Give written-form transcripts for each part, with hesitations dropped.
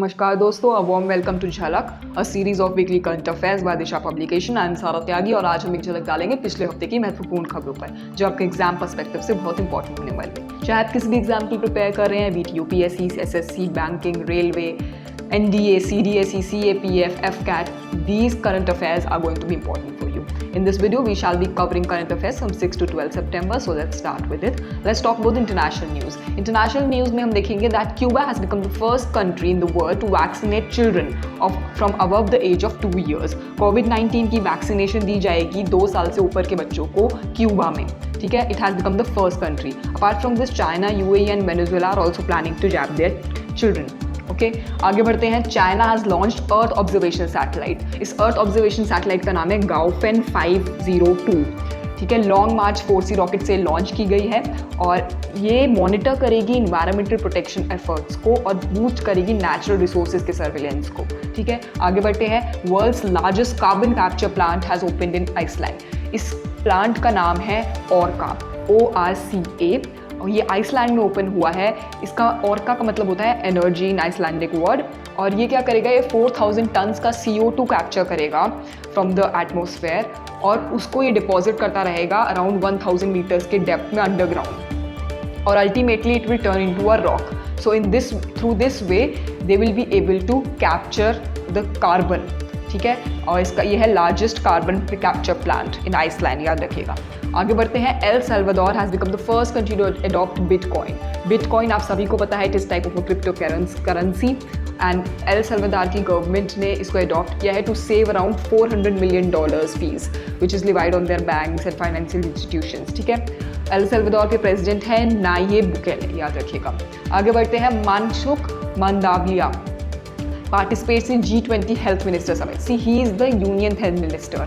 नमस्कार दोस्तों, a warm welcome to Jhalak, a series of weekly current affairs by Disha publication. I am Sara Tyagi और आज हम एक झलक डालेंगे पिछले हफ्ते की महत्वपूर्ण खबरों पर जो आपके एग्जाम पर्सपेक्टिव से बहुत इंपॉर्टेंट होने वाली है। चाहे आप किसी भी एग्जाम की प्रिपेयर कर रहे हैं, beat UPSC, SSC, banking, railway, NDA, CDSE, CAPF, AFCAT, these current affairs are going to be important for you. In this video, we shall be covering current affairs from 6 to 12 September. So let's start with it. Let's talk about international news. International news में हम देखेंगे that Cuba has become the first country in the world to vaccinate children from above the age of 2 years. COVID-19 की vaccination दी जाएगी 2 साल से ऊपर के बच्चों को क्यूबा में. ठीक है, it has become the first country. Apart from this, China, UAE and Venezuela are also planning to jab their children. Okay आगे बढ़ते हैं। China has launched earth observation satellite. इस अर्थ ऑब्जर्वेशन सैटेलाइट का नाम है गाओफेन 502। ठीक है, लॉन्ग मार्च 4C rocket से लॉन्च की गई है और ये मॉनिटर करेगी इन्वायरमेंटल प्रोटेक्शन एफर्ट्स को और बूस्ट करेगी नेचुरल रिसोर्सेज के सर्विलेंस को। ठीक है, आगे बढ़ते हैं। World's largest carbon capture plant has opened in Iceland. इस प्लांट का नाम है ORCA, ORCA, और ये आइसलैंड में ओपन हुआ है। इसका ORCA का मतलब होता है एनर्जी इन आइसलैंडिक वर्ड, और ये क्या करेगा, ये 4000 टन्स का CO2 कैप्चर करेगा फ्रॉम द एटमॉस्फेयर और उसको ये डिपॉजिट करता रहेगा अराउंड 1000 मीटर्स के डेप्थ में अंडरग्राउंड, और ultimately it will turn into a rock. So through this way they will be able to capture the carbon. ठीक है, और इसका ये है largest carbon capture plant in Iceland, याद रखिएगा। आगे बढ़ते हैं। El Salvador has become the first country to adopt bitcoin. Bitcoin आप सभी को पता है, it is type of crypto currency, and El Salvador की गवर्नमेंट ने इसको अडॉप्ट किया है to save around $400 million fees which is levied on their banks and financial institutions. ठीक है, एल सल्वाडोर के प्रेसिडेंट हैं नायब बुकेले, याद रखिएगा। आगे बढ़ते हैं। Mansukh Mandaviya participates in G20 Health Minister Summit. See, he is the Union Health Minister,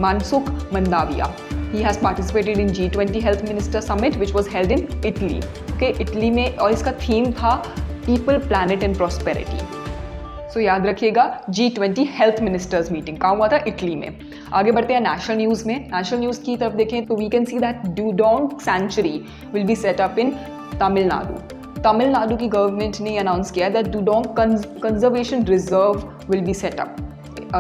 Mansukh Mandaviya. He has participated in G20 Health Minister Summit, which was held in Italy. Okay, Italy में, और इसका theme था People, Planet and Prosperity. So याद रखिएगा, G20 Health Ministers meeting कहाँ हुआ था? Italy में। आगे बढ़ते हैं नेशनल न्यूज़ में। नेशनल न्यूज़ की तरफ देखें तो we can see that dugong sanctuary will be set up in Tamil Nadu. Tamil Nadu की गवर्नमेंट ने अनाउंस किया that dugong conservation reserve will be set up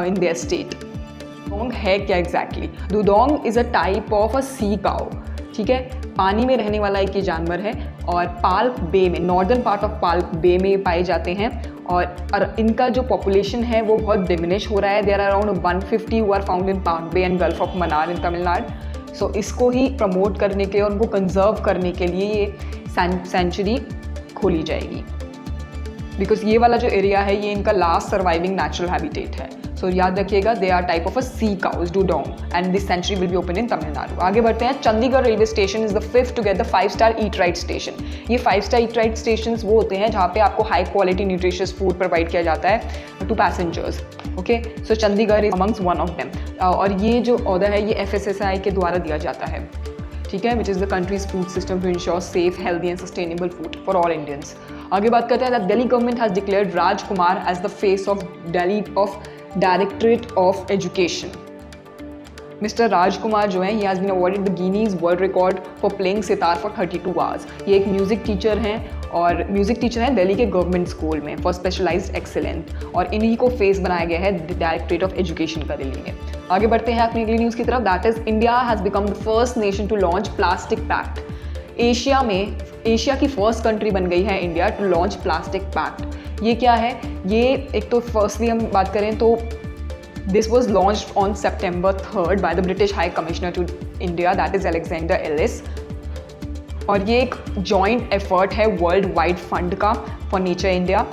in their state. Dugong है क्या exactly? Dugong is a type of a sea cow. ठीक है, पानी में रहने वाला एक ये जानवर है और पाल्प बे में, नॉर्दर्न पार्ट ऑफ पाल्प बे में पाए जाते हैं, और इनका जो पॉपुलेशन है वो बहुत डिमिनिश हो रहा है। There are around 150 who are found in पाल्प bay and gulf of Mannar in Tamil Nadu. So इसको ही प्रमोट करने के लिए और उनको कंजर्व करने के लिए ये सेंचुरी खोली जाएगी, बिकॉज ये वाला जो एरिया है ये इनका लास्ट सर्वाइविंग नेचुरल हैबिटेट है। सो याद रखिएगा, they are type of a sea cows dugong and this sanctuary will be open in Tamil Nadu. आगे बढ़ते हैं। Chandigarh railway station is the fifth to get the five star eat right station. ये five star eat right station वो होते हैं जहाँ पे आपको high quality nutritious food provide किया जाता है to passengers. Okay, so Chandigarh is amongst one of them, और ये जो ऑर्डर है ये FSSAI के द्वारा दिया जाता है। ठीक है, which is the country's food system to ensure safe, healthy and sustainable food for all Indians. आगे बात करते हैं that Delhi government has declared Rajkumar as the face of Delhi of directorate of education. Mister Rajkumar जो है, he has been awarded the Guinness world record for playing sitar for 32 hours. ये एक music teacher हैं और म्यूजिक टीचर हैं दिल्ली के गवर्नमेंट स्कूल में for specialised excellence, और इन्हीं को फेस बनाया गया है डायरेक्टरेट ऑफ एजुकेशन का दिल्ली में। आगे बढ़ते हैं अपनी अगली न्यूज़ की तरफ। That is India has become the first nation to launch plastic pact. Asia की फर्स्ट कंट्री बन गई है India to launch plastic pact. ये क्या है? ये एक तो फर्स्टली हम बात करें तो this was launched on September 3rd by the British high commissioner to India, that is Alexander Ellis, और ये एक जॉइंट एफर्ट है वर्ल्ड वाइड फंड का फॉर नेचर इंडिया,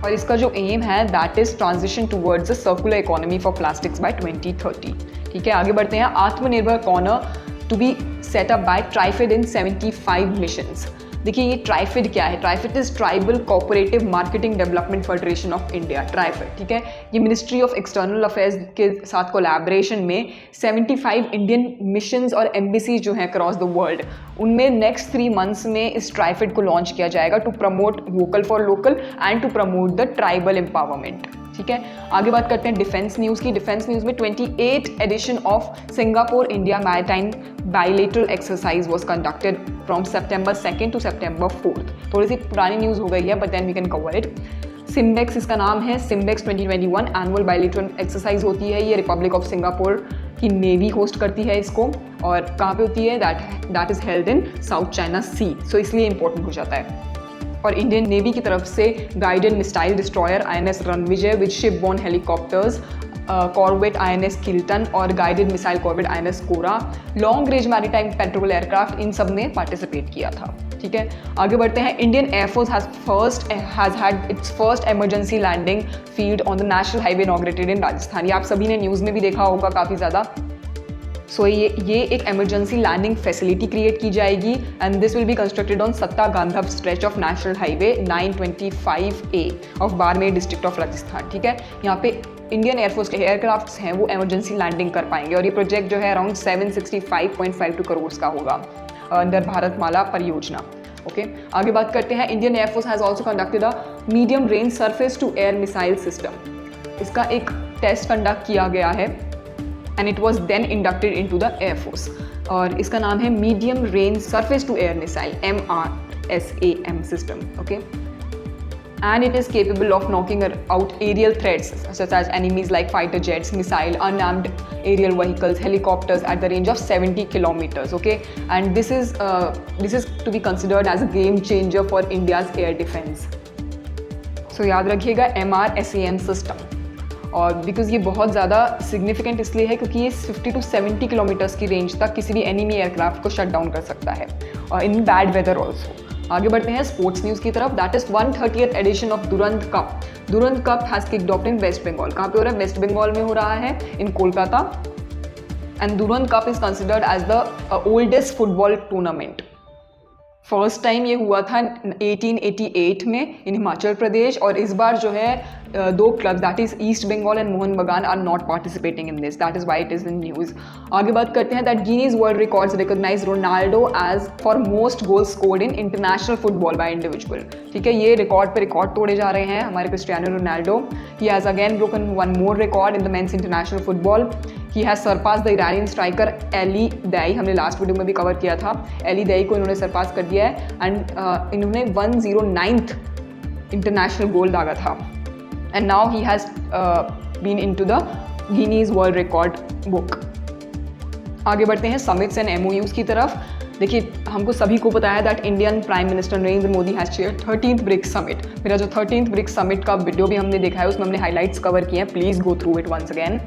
और इसका जो एम है that is transition towards a circular economy for plastics by 2030। ठीक है, आगे बढ़ते हैं। Atmanirbhar corner to be set up by TRIFED in 75 missions. देखिए, ये ट्राइफेड क्या है? TRIFED is tribal cooperative marketing development federation of India, TRIFED. ठीक है, ये मिनिस्ट्री ऑफ एक्सटर्नल अफेयर्स के साथ कोलैबोरेशन में 75 इंडियन मिशंस और एम्बेसीज जो हैं अक्रॉस द वर्ल्ड, उनमें नेक्स्ट 3 मंथ्स में इस ट्राइफेड को लॉन्च किया जाएगा to promote vocal for local and to promote the tribal empowerment. ठीक है, आगे बात करते हैं डिफेंस न्यूज़ की। डिफेंस न्यूज़ में 28th edition of Singapore India maritime bilateral exercise was conducted from September 2nd to September 4th। थोड़ी सी पुरानी न्यूज़ हो गई है, but then we can cover it. SIMBEX इसका नाम है, सिम्बेक्स 2021 एनुअल बायलेटरल एक्सरसाइज होती है। ये रिपब्लिक ऑफ सिंगापुर की नेवी होस्ट करती है इसको, और कहाँ पे होती है, that is held in south China sea, so इसलिए इंपॉर्टेंट हो जाता है। और इंडियन नेवी की तरफ से guided missile destroyer INS Ranvijay with ship borne helicopters, corvette INS Kiltan और guided missile corvette INS Kora, long range maritime patrol aircraft, इन सब ने पार्टिसिपेट किया था। ठीक है, आगे बढ़ते हैं। Indian air force has had its first emergency landing field on the national highway inaugurated in Rajasthan. ये आप सभी ने न्यूज़ में भी देखा होगा काफ़ी ज़्यादा। सो ये एक इमरजेंसी लैंडिंग फैसिलिटी क्रिएट की जाएगी and this will be constructed on Satta Gandhav stretch of national highway 925A of Barmer district of Rajasthan. ठीक है, यहाँ पे इंडियन एयरफोर्स के एयरक्राफ्ट्स हैं वो इमरजेंसी लैंडिंग कर पाएंगे, और ये प्रोजेक्ट जो है अराउंड 765.52 करोड़ का होगा अंडर भारतमाला परियोजना। ओके, आगे बात करते हैं। Indian air force has also conducted a medium range surface to air missile system. इसका एक टेस्ट कंडक्ट किया गया है and it was then inducted into the air force, और इसका नाम है medium range surface to air missile MRSAM system. Okay, and it is capable of knocking out aerial threats such as enemies like fighter jets, missile, unarmed aerial vehicles, helicopters at the range of 70 kilometers. Okay, and this is to be considered as a game changer for India's air defense. So याद रखिएगा MRSAM system, और because ये बहुत ज़्यादा significant इसलिए है क्योंकि ये 50 to 70 किलोमीटर्स की रेंज तक किसी भी एनिमी एयरक्राफ्ट को शट डाउन कर सकता है, और इन बैड वेदर ऑल्सो। आगे बढ़ते हैं स्पोर्ट्स न्यूज़ की तरफ। That is 130th edition of Durand cup. Durand cup has kicked off in West Bengal. कहाँ पे हो रहा है? वेस्ट बंगाल में हो रहा है, in Kolkata. And Durand cup is considered as the oldest football tournament. First time ये हुआ था 1888 में इन हिमाचल प्रदेश, और इस बार जो है दो clubs that is East Bengal and Mohun Bagan are not participating in this, that is why it is in news. आगे बात करते हैं that Guinness world records recognise Ronaldo as for most goal scored in international football by individual. ठीक है, ये record पे record तोड़े जा रहे हैं हमारे Cristiano Ronaldo. He has again broken one more record in the men's international football. He has surpass the Iranian striker Ali Daei, हमने लास्ट वीडियो में भी कवर किया था। एली दई को इन्होंने सरपास कर दिया है, एंड इन्होंने 109th इंटरनेशनल गोल दागा था, and now he has been into the Guinness world record book. आगे बढ़ते हैं समिट्स एंड MOUs की तरफ। देखिए, हमको सभी को पता है that Indian prime minister Narendra Modi has chair 13th BRICS summit. मेरा जो 13th ब्रिक्स समिट का वीडियो भी हमने देखा है उसमें हमने हाईलाइट्स कवर किए हैं, please go through it once again.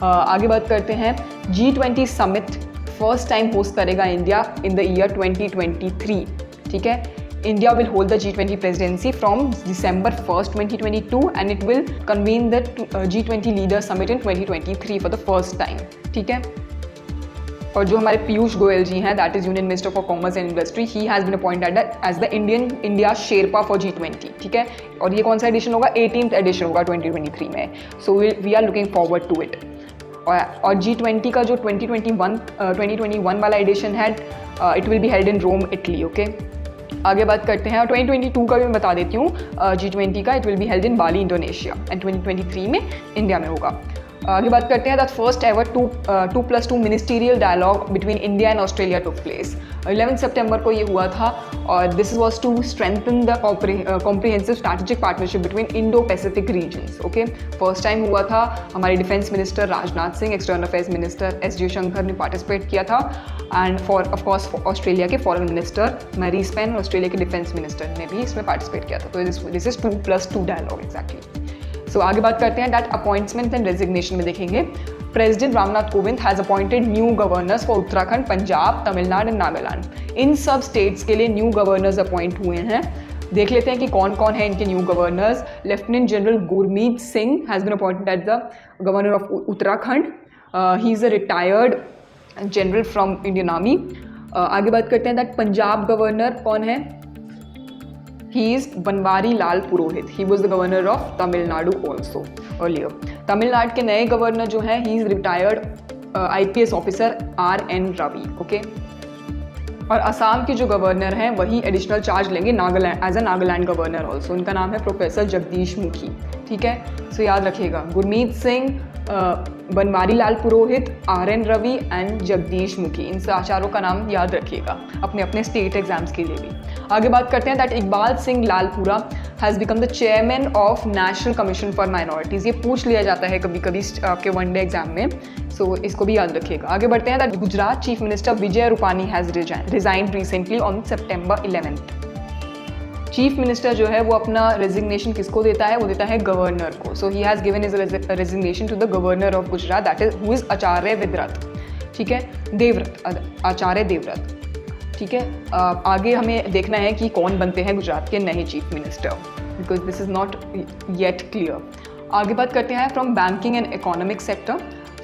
आगे बात करते हैं G20 summit first time host करेगा इंडिया इन द ईयर 2023। ठीक है, India will hold the G20 presidency from December 1st, 2022 and it will convene the G20 Leaders Summit in 2023 for the first time. ठीक है, और जो हमारे पीयूष गोयल जी हैं, that is union minister for commerce and industry, he has been appointed as the India sherpa for G20। ठीक है, और ये कौन सा एडिशन होगा? 18th एडिशन होगा 2023 में। So we are looking forward to it. और G20 का जो 2021 वाला एडिशन है, it will be held in Rome, Italy. Okay, आगे बात करते हैं। और 2022 का भी मैं बता देती हूँ, G20 का it will be held in Bali, Indonesia, and 2023 में इंडिया में होगा। आगे बात करते हैं that first ever 2+2 ministerial dialogue between India and Australia took place. 11 सितंबर को ये हुआ था, और this was to strengthen the comprehensive strategic partnership between Indo Pacific regions. Okay, first time हुआ था। हमारे defence minister Rajnath Singh, external affairs minister S Jaishankar ने पार्टिसिपेट किया था, एंड ऑफकोर्स ऑस्ट्रेलिया के फॉरेन मिनिस्टर मैरीस पेन, ऑस्ट्रेलिया के डिफेंस मिनिस्टर ने भी इसमें पार्टिसिपेट किया था। तो दिस इज 2+2 डायलॉग एग्जैक्टली। सो आगे बात करते हैं दैट अपॉइंटमेंट एंड रेजिग्नेशन में देखेंगे। President Ramnath Kovind has appointed new governors for Uttarakhand, Punjab, Tamil Nadu and Nagaland. इन सब स्टेट्स के लिए न्यू गवर्नर्स अपॉइंट हुए हैं। देख लेते हैं कि कौन कौन है इनके new governors. Lieutenant general Gurmeet Singh has been appointed as the governor of Uttarakhand. He is a retired general from Indian army. आगे बात करते हैं दैट पंजाब गवर्नर कौन है? He is Banwari Lal Purohit. He was the governor of Tamil Nadu also earlier. Tamil Nadu के नए governor जो हैं, he is retired IPS officer R.N. Ravi. Okay, और असम के जो गवर्नर हैं वही एडिशनल चार्ज लेंगे Nagaland as a Nagaland governor also. उनका नाम है प्रोफेसर जगदीश मुखी। ठीक है, सो याद रखिएगा, गुरमीत सिंह बनवारी लाल पुरोहित, RN रवि एंड जगदीश मुखी, इन चारों का नाम याद रखिएगा अपने अपने स्टेट एग्जाम्स के लिए भी। आगे बात करते हैं that Iqbal Singh Lalpura has become the chairman of national commission for minorities. ये पूछ लिया जाता है कभी कभी आपके वनडे एग्जाम में, सो इसको भी याद रखिएगा। आगे बढ़ते हैं that Gujarat chief minister Vijay Rupani has resigned recently on September 11th। Chief minister जो है वो अपना रेजिग्नेशन किसको देता है, वो देता है गवर्नर को। So he has given his resignation to the governor of Gujarat, that is who is Acharya Vidrat, ठीक है, देवव्रत, आचार्य देवव्रत, ठीक है। आगे हमें देखना है कि कौन बनते हैं गुजरात के नए chief minister, because this is not yet clear. आगे बात करते हैं from banking and economic sector.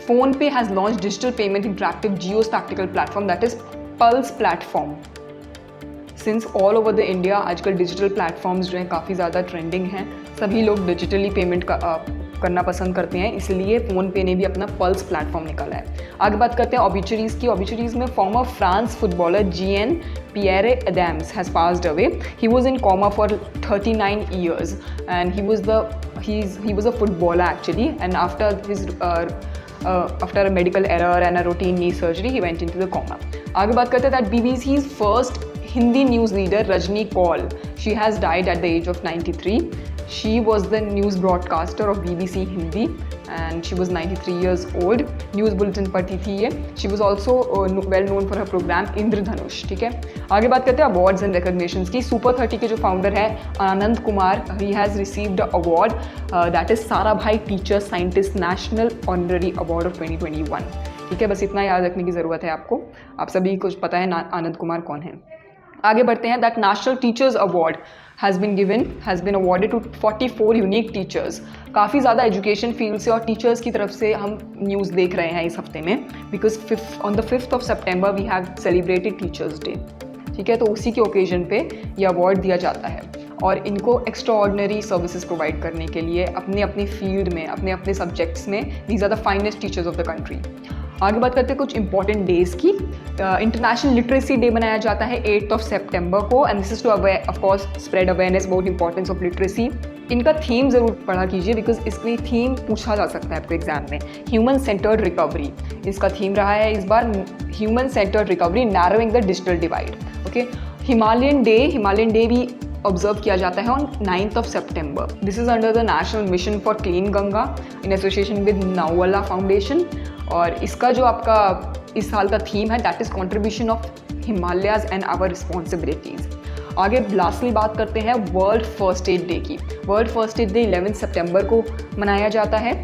PhonePe has launch digital payment interactive geo spatial platform, that is pulse platform. Since all over the India आजकल digital platforms जो हैं काफ़ी ज़्यादा trending हैं, सभी लोग डिजिटली पेमेंट करना पसंद करते हैं, इसलिए फ़ोनपे ने भी अपना पल्स प्लेटफॉर्म निकाला है। आगे बात करते हैं ऑबिचुरीज़ की। ऑबिचुरीज़ में farmer France footballer GN Pierre Adams has passed away. He was in coma for 39 years and he was a footballer actually, and after a medical error and a routine knee surgery he went into the coma. आगे बात करते हैं that BBC's first Hindi news leader Rajni Kaul, she has died at the age of 93. She was the news broadcaster of BBC Hindi and she was 93 years old. News bulletin पढ़ती थी ये। She was also well known for her program इंद्रधनुष, ठीक है। आगे बात करते हैं awards and recognitions की। सुपर 30 के जो फाउंडर है Anand Kumar, he has received an award that is Sarabhai teacher scientist national honorary award of 2021, ठीक है। बस इतना याद रखने की ज़रूरत है आपको, आप सभी को पता है आनंद कुमार कौन है। आगे बढ़ते हैं that national teachers award has been awarded to 44 unique teachers. काफ़ी ज़्यादा एजुकेशन फील्ड से और टीचर्स की तरफ से हम न्यूज़ देख रहे हैं इस हफ्ते में, because on the 5th of September we have celebrated teachers day, ठीक है। तो उसी के ओकेजन पे ये अवार्ड दिया जाता है और इनको एक्स्ट्रा ऑर्डिनरी सर्विसेज प्रोवाइड करने के लिए अपने अपने फील्ड में, अपने अपने सब्जेक्ट्स में, these are the finest teachers of the country. आगे बात करते हैं कुछ इंपॉर्टेंट डेज़ की। इंटरनेशनल लिटरेसी डे मनाया जाता है 8th of September को, and this is to of course spread awareness about importance of literacy. इनका थीम ज़रूर पढ़ा कीजिए बिकॉज इसकी थीम पूछा जा सकता है आपको एग्जाम में। ह्यूमन सेंटर्ड रिकवरी इसका थीम रहा है इस बार, human centred recovery narrowing the digital divide, okay. Himalayan day भी ऑब्जर्व किया जाता है on 9th of September. This is under the national mission for clean Ganga in association with Navla foundation, और इसका जो आपका इस साल का थीम है that is contribution of Himalayas and our responsibilities. आगे लास्टली बात करते हैं वर्ल्ड फर्स्ट एड डे की। World first aid day 11 September को मनाया जाता है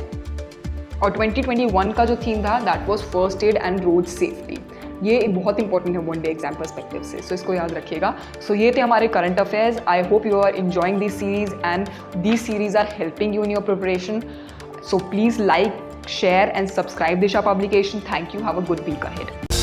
और 2021 का जो थीम था that was first aid and road safety. ये बहुत इंपॉर्टेंट है वन डे एग्जाम पर्सपेक्टिव से, सो इसको याद रखिएगा। सो ये थे हमारे current affairs. I hope you are enjoying this series and these series are helping you in your preparation. So please like, share and subscribe Disha Publication. Thank you. Have a good week ahead.